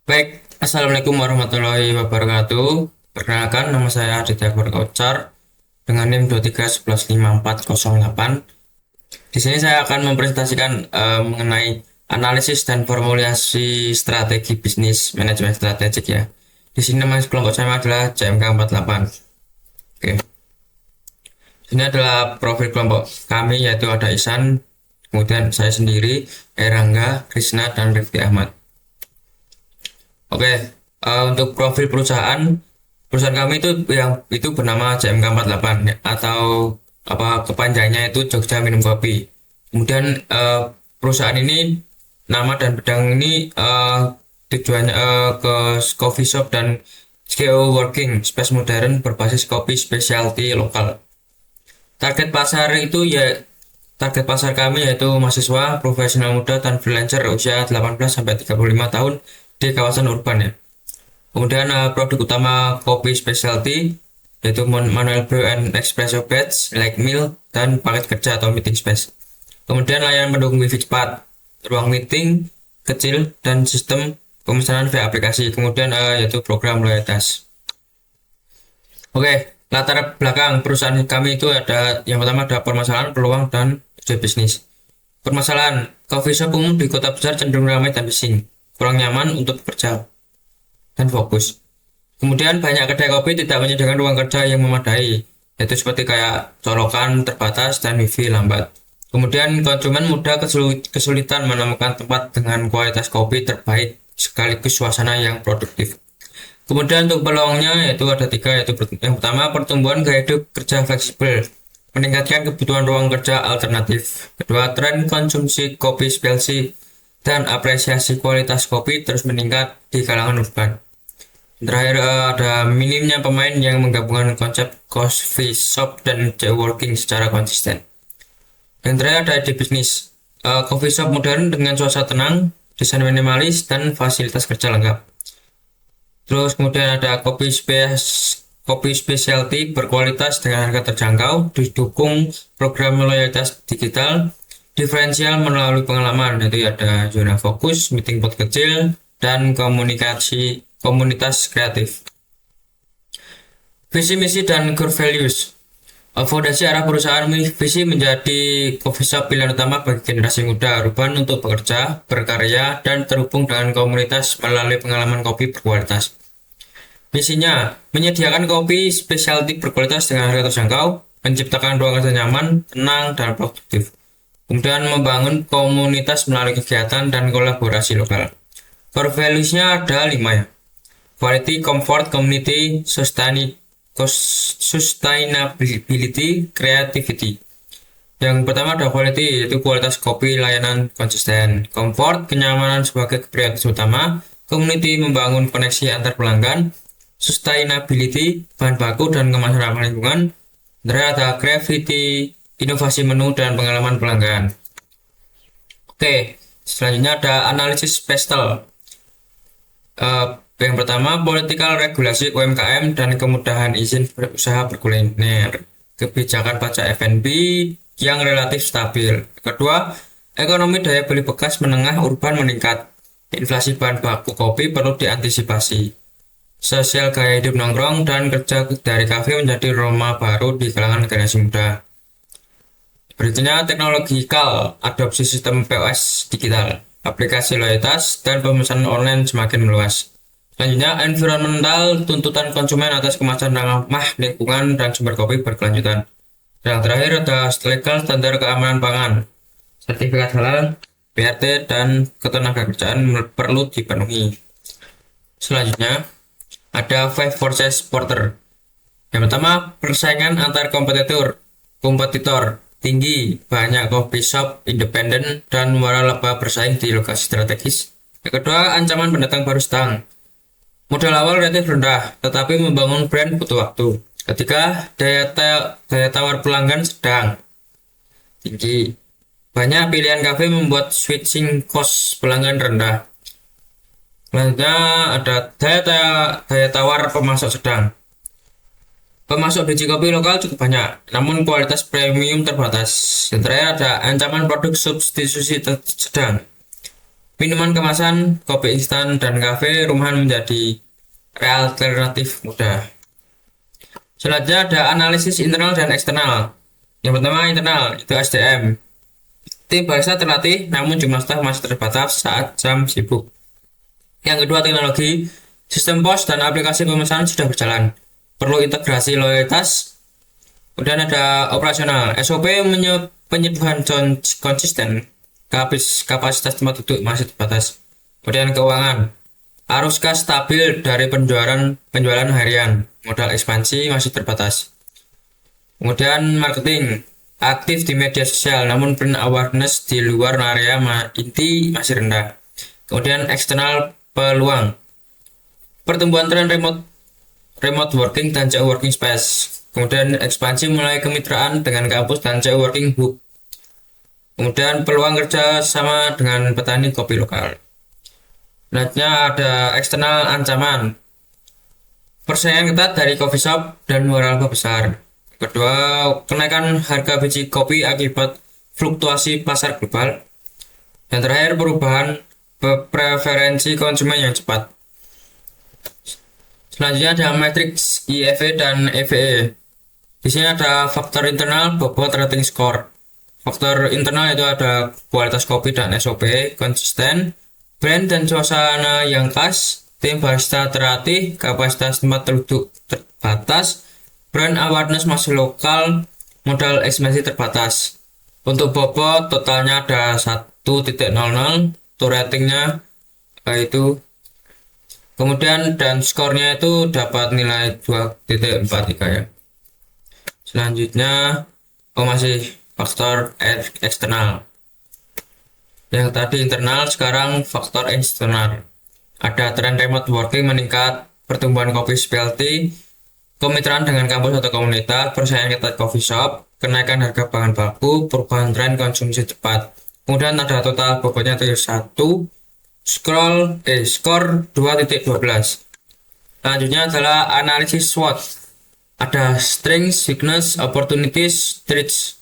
Baik, Assalamualaikum warahmatullahi wabarakatuh. Perkenalkan, nama saya Aditya Kocar dengan NIM 23115408. Di sini saya akan mempresentasikan mengenai analisis dan formulasi strategi bisnis manajemen strategik ya. Di sini nama kelompok saya adalah CMK48. Oke. Ini adalah profil kelompok kami yaitu ada Isan, kemudian saya sendiri, Erangga, Krisna, dan Rifki Ahmad. Oke, untuk profil perusahaan kami itu bernama CMK48 ya, atau apa kepanjangannya itu Jogja Minum Kopi. Kemudian perusahaan ini nama dan bidang ini tujuannya ke coffee shop dan co-working space modern berbasis kopi specialty lokal. Target pasar itu ya Target pasar kami yaitu mahasiswa, profesional muda, dan freelancer usia 18 sampai 35 tahun di kawasan urban ya. Kemudian produk utama kopi specialty yaitu manual brew and espresso batch, like meal, dan paket kerja atau meeting space. Kemudian layanan pendukung wifi cepat, ruang meeting kecil, dan sistem pemesanan via aplikasi. Kemudian yaitu program loyalitas. Oke, latar belakang perusahaan kami itu ada yang pertama ada permasalahan, peluang, dan ide bisnis. Permasalahan, coffee shop umum di kota besar cenderung ramai dan bising, kurang nyaman untuk bekerja dan fokus. Kemudian banyak kedai kopi tidak menyediakan ruang kerja yang memadai, yaitu seperti kayak colokan terbatas dan wifi lambat. Kemudian konsumen mudah kesulitan menemukan tempat dengan kualitas kopi terbaik sekaligus suasana yang produktif. Kemudian untuk peluangnya yaitu ada tiga, yaitu yang pertama pertumbuhan gaya hidup kerja fleksibel, meningkatkan kebutuhan ruang kerja alternatif. Kedua, tren konsumsi kopi specialty dan apresiasi kualitas kopi terus meningkat di kalangan urban. Terakhir ada minimnya pemain yang menggabungkan konsep coffee shop dan co-working secara konsisten. Yang terakhir ada ide bisnis, coffee shop modern dengan suasana tenang, desain minimalis, dan fasilitas kerja lengkap. Terus kemudian ada kopi specialty berkualitas dengan harga terjangkau, didukung program loyalitas digital, diferensial melalui pengalaman, yaitu ada zona fokus, meeting pot kecil, dan komunitas kreatif. Visi misi dan core values. Fondasi arah perusahaan visi menjadi coffee shop pilihan utama bagi generasi muda urban untuk bekerja, berkarya, dan terhubung dengan komunitas melalui pengalaman kopi berkualitas. Misinya, menyediakan kopi specialty berkualitas dengan harga terjangkau, menciptakan ruang kerja nyaman, tenang, dan produktif. Kemudian membangun komunitas melalui kegiatan dan kolaborasi lokal. Core values-nya ada 5 ya. Quality, comfort, community, sustainability, creativity. Yang pertama ada quality, yaitu kualitas kopi, layanan konsisten. Comfort, kenyamanan sebagai prioritas utama. Community, membangun koneksi antar pelanggan. Sustainability, bahan baku dan kemasan ramah lingkungan. Terakhir ada creativity, inovasi menu dan pengalaman pelanggan. Oke, selanjutnya ada analisis pestel. Yang pertama, political regulasi UMKM dan kemudahan izin usaha berkuliner. Kebijakan pajak F&B yang relatif stabil. Kedua, ekonomi daya beli bekas menengah urban meningkat. Inflasi bahan baku kopi perlu diantisipasi. Sosial gaya hidup nongkrong dan kerja dari kafe menjadi norma baru di kalangan generasi muda. Berikutnya, teknologikal, adopsi sistem POS digital, aplikasi loyalitas, dan pemesanan online semakin meluas. Selanjutnya, environmental, tuntutan konsumen atas kemasan ramah lingkungan dan sumber kopi berkelanjutan. Yang terakhir ada legal, standar keamanan pangan, sertifikat halal, BRT, dan ketenagakerjaan perlu dipenuhi. Selanjutnya, ada Five Forces Porter. Yang pertama, persaingan antar kompetitor tinggi, banyak coffee shop independen dan muara laba bersaing di lokasi strategis. Yang kedua, ancaman pendatang baru sedang. Modal awal relatif rendah, tetapi membangun brand butuh waktu. Ketiga, daya tawar pelanggan sedang tinggi. Banyak pilihan kafe membuat switching cost pelanggan rendah. Selanjutnya ada daya tawar pemasok sedang. Pemasok biji kopi lokal cukup banyak, namun kualitas premium terbatas. Yang terakhir ada ancaman produk substitusi sedang. minuman kemasan, kopi instan, dan kafe rumahan menjadi alternatif mudah. Selanjutnya ada analisis internal dan eksternal. Yang pertama internal, itu SDM. Tim barista terlatih, namun jumlah staf masih terbatas saat jam sibuk. Yang kedua teknologi, sistem pos dan aplikasi pemesanan sudah berjalan. Perlu integrasi loyalitas. Kemudian ada operasional, SOP penyeduhan konsisten, kapasitas tempat duduk masih terbatas. Kemudian keuangan, arus kas stabil dari penjualan harian, modal ekspansi masih terbatas. Kemudian marketing, aktif di media sosial, namun brand awareness di luar area inti masih rendah. Kemudian eksternal peluang, pertumbuhan tren remote working dan co-working space. Kemudian ekspansi mulai kemitraan dengan kampus dan co-working hub. Kemudian peluang kerja sama dengan petani kopi lokal. Selanjutnya ada eksternal ancaman, persaingan ketat dari coffee shop dan waralaba besar. Kedua, kenaikan harga biji kopi akibat fluktuasi pasar global. Dan terakhir, perubahan preferensi konsumen yang cepat. Selanjutnya ada matriks IEV dan EVE. Di sini ada faktor internal, bobot rating score. Faktor internal itu ada kualitas kopi dan SOP konsisten, brand dan suasana yang khas, tim barista terlatih, kapasitas tempat duduk terbatas, brand awareness masih lokal, modal ekspansi terbatas. Untuk bobot totalnya ada 1.00, untuk ratingnya itu kemudian dan skornya itu dapat nilai 2.43 ya. Selanjutnya masih faktor eksternal. Yang tadi internal, sekarang faktor eksternal. Ada tren remote working meningkat, pertumbuhan kopi specialty, kemitraan dengan kampus atau komunitas, persaingan ketat coffee shop, kenaikan harga bahan baku, perubahan tren konsumsi cepat. Kemudian ada total bobotnya itu 1, skor 2.12. Selanjutnya adalah analisis SWOT. Ada strengths, weakness, opportunities, threats.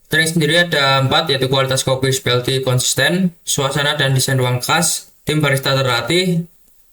Strength sendiri ada 4, yaitu kualitas kopi specialty konsisten, suasana dan desain ruang khas, tim barista terlatih,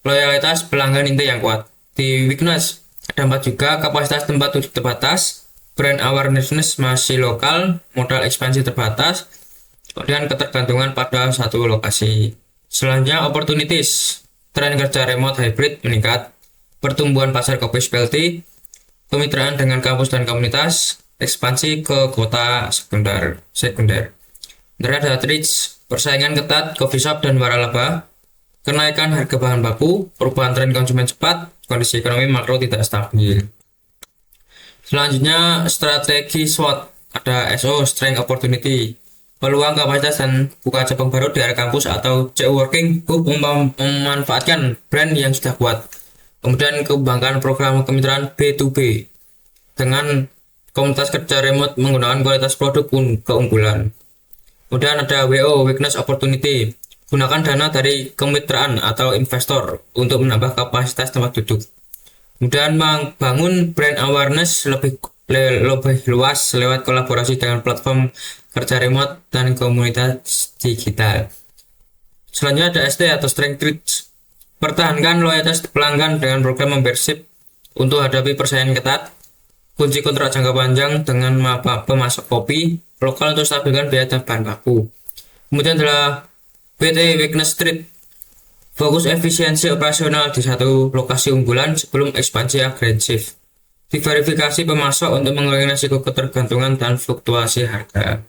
loyalitas pelanggan inti yang kuat. Di weakness ada 4 juga, kapasitas tempat duduk terbatas, brand awareness masih lokal, modal ekspansi terbatas, kemudian ketergantungan pada satu lokasi. Selanjutnya opportunities, tren kerja remote hybrid meningkat, pertumbuhan pasar kopi specialty, kemitraan dengan kampus dan komunitas, ekspansi ke kota sekunder. Ada threats, persaingan ketat coffee shop dan waralaba, kenaikan harga bahan baku, perubahan tren konsumen cepat, kondisi ekonomi makro tidak stabil. Selanjutnya strategi SWOT, ada SO, strength opportunity, peluang kapasitas dan buka cabang baru di area kampus atau co-working hub memanfaatkan brand yang sudah kuat. Kemudian kembangkan program kemitraan B2B dengan komunitas kerja remote menggunakan kualitas produk keunggulan. Kemudian ada WO, weakness opportunity, gunakan dana dari kemitraan atau investor untuk menambah kapasitas tempat duduk. Kemudian membangun brand awareness lebih luas lewat kolaborasi dengan platform kerja remote dan komunitas digital. Selanjutnya ada ST atau strength traits. Pertahankan loyalitas pelanggan dengan program membership untuk hadapi persaingan ketat. Kunci kontrak jangka panjang dengan pemasok kopi lokal untuk stabilkan biaya dan bahan baku. Kemudian adalah BT weakness trait, fokus efisiensi operasional di satu lokasi unggulan sebelum ekspansi agresif. Diverifikasi pemasok untuk mengurangi risiko ketergantungan dan fluktuasi harga.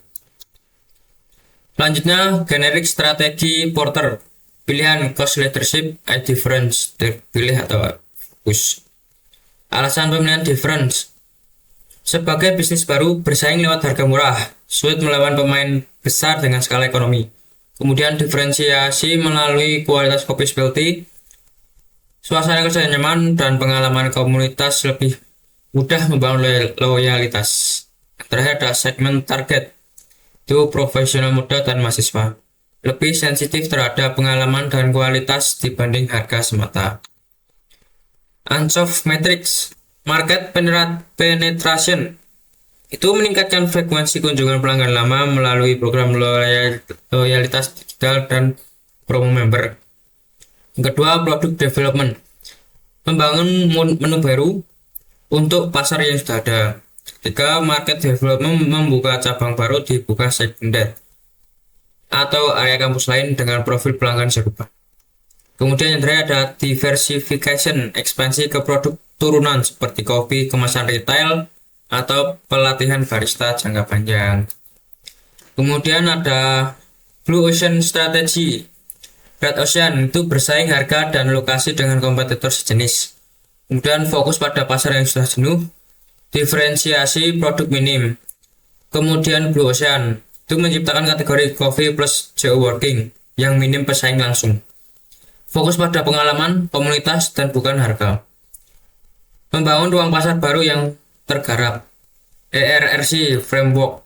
Selanjutnya, generic strategi Porter, pilihan cost leadership, difference, terpilih atau fokus. Alasan pemilihan difference, sebagai bisnis baru bersaing lewat harga murah, sulit melawan pemain besar dengan skala ekonomi. Kemudian diferensiasi melalui kualitas kopi specialty, suasana kerja nyaman, dan pengalaman komunitas lebih mudah membangun loyalitas. Terakhir ada segmen target, itu profesional muda dan mahasiswa, lebih sensitif terhadap pengalaman dan kualitas dibanding harga semata. Ansoff Matrix, market penetration, Itu meningkatkan frekuensi kunjungan pelanggan lama melalui program loyalitas digital dan promo member. Yang kedua, product development. Membangun menu baru untuk pasar yang sudah ada. Ketiga, market development, membuka cabang baru dibuka sekunder atau area kampus lain dengan profil pelanggan serupa. Kemudian yang terakhir ada diversification, ekspansi ke produk turunan seperti kopi, kemasan retail, atau pelatihan barista jangka panjang. Kemudian ada Blue Ocean Strategy. Red Ocean itu bersaing harga dan lokasi dengan kompetitor sejenis. Kemudian fokus pada pasar yang sudah jenuh, diferensiasi produk minim. Kemudian Blue Ocean itu menciptakan kategori coffee plus geo-working yang minim pesaing langsung. Fokus pada pengalaman, komunitas, dan bukan harga. Membangun ruang pasar baru yang tergarap. ERRC framework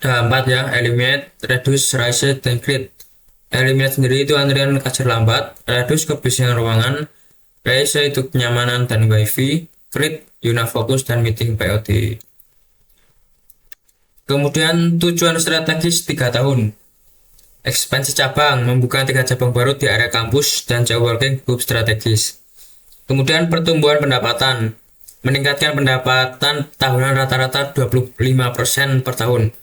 ada 4 ya: eliminate, reduce, rise, dan create. Eliminate sendiri itu antrian kasir lambat, reduce kebisingan ruangan, rise itu kenyamanan dan wifi, create unit fokus dan meeting POT. Kemudian tujuan strategis 3 tahun. Ekspansi cabang, membuka 3 cabang baru di area kampus dan co-working group strategis. Kemudian pertumbuhan pendapatan, meningkatkan pendapatan tahunan rata-rata 25% per tahun.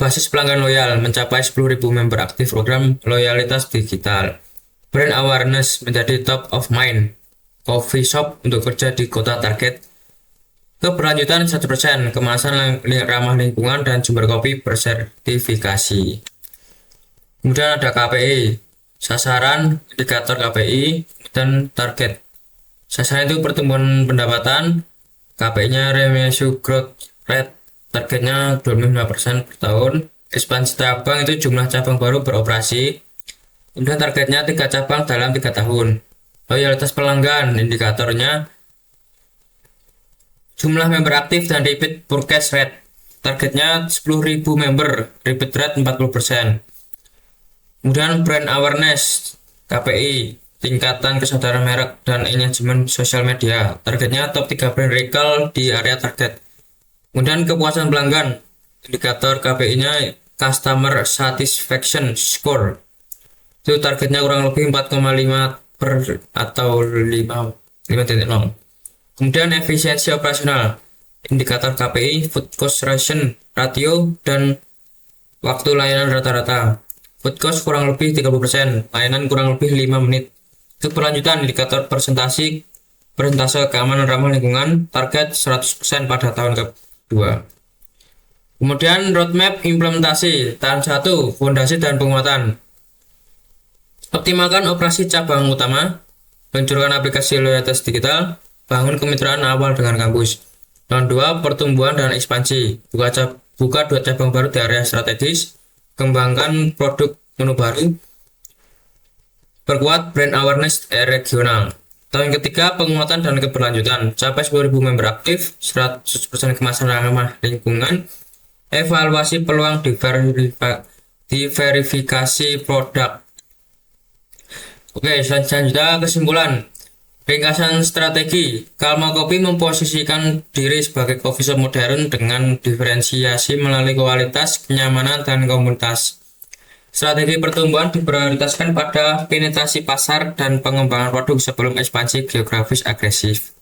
Basis pelanggan loyal mencapai 10.000 member aktif program loyalitas digital. Brand awareness menjadi top of mind. Coffee shop untuk kerja di kota target. Keberlanjutan 1%, kemasan ramah lingkungan dan sumber kopi bersertifikasi. Kemudian ada KPI, sasaran, indikator KPI, dan target. Sasaran itu pertumbuhan pendapatan, KPI-nya revenue growth rate, targetnya 25% per tahun. Ekspansi cabang itu jumlah cabang baru beroperasi. Kemudian targetnya 3 cabang dalam 3 tahun. Loyalitas pelanggan, indikatornya jumlah member aktif dan repeat purchase rate. Targetnya 10.000 member, repeat rate 40%. Kemudian brand awareness, KPI, tingkatan kesadaran merek dan engagement sosial media. Targetnya top 3 brand recall di area target. Kemudian kepuasan pelanggan, indikator KPI-nya customer satisfaction score. Itu targetnya kurang lebih 4,5 per atau 5.0. Kemudian efisiensi operasional, indikator KPI, food cost ratio, dan waktu layanan rata-rata. Food cost kurang lebih 30%, layanan kurang lebih 5 menit. Keberlanjutan, indikator persentase keamanan ramah lingkungan, target 100% pada tahun kedua. Kemudian roadmap implementasi, tahap 1, fondasi dan penguatan. Optimalkan operasi cabang utama, luncurkan aplikasi loyalitas digital, bangun kemitraan awal dengan kampus. Tahap 2, pertumbuhan dan ekspansi, buka 2 cabang baru di area strategis, kembangkan produk menu baru, perkuat brand awareness regional. Tahun ketiga, penguatan dan keberlanjutan, capai 10.000 member aktif, 100% kemasan ramah lingkungan, evaluasi peluang diverifikasi produk. Oke, selanjutnya kesimpulan. Ringkasan strategi, Kalma Kopi memposisikan diri sebagai coffee shop modern dengan diferensiasi melalui kualitas, kenyamanan, dan komunitas. Strategi pertumbuhan diprioritaskan pada penetrasi pasar dan pengembangan produk sebelum ekspansi geografis agresif.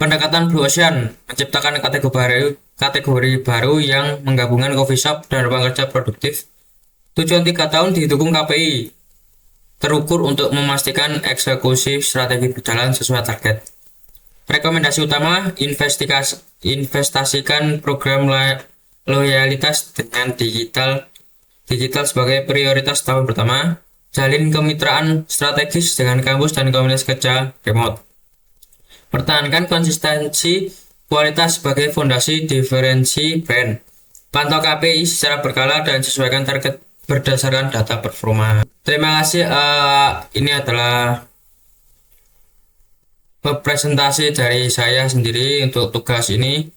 Pendekatan Blue Ocean menciptakan kategori baru yang menggabungkan coffee shop dan ruang kerja produktif. Tujuan 3 tahun didukung KPI terukur untuk memastikan eksekusi strategi berjalan sesuai target. Rekomendasi utama, investasikan program loyalitas dengan digital sebagai prioritas tahun pertama, jalin kemitraan strategis dengan kampus dan komunitas kerja remote. Pertahankan konsistensi kualitas sebagai fondasi diferensi brand. Pantau KPI secara berkala dan sesuaikan target berdasarkan data performa. Terima kasih. Ini adalah presentasi dari saya sendiri untuk tugas ini.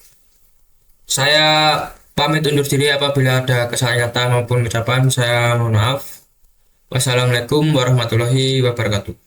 Saya pamit undur diri apabila ada kesalahan kata maupun ucapan. Saya mohon maaf. Wassalamualaikum warahmatullahi wabarakatuh.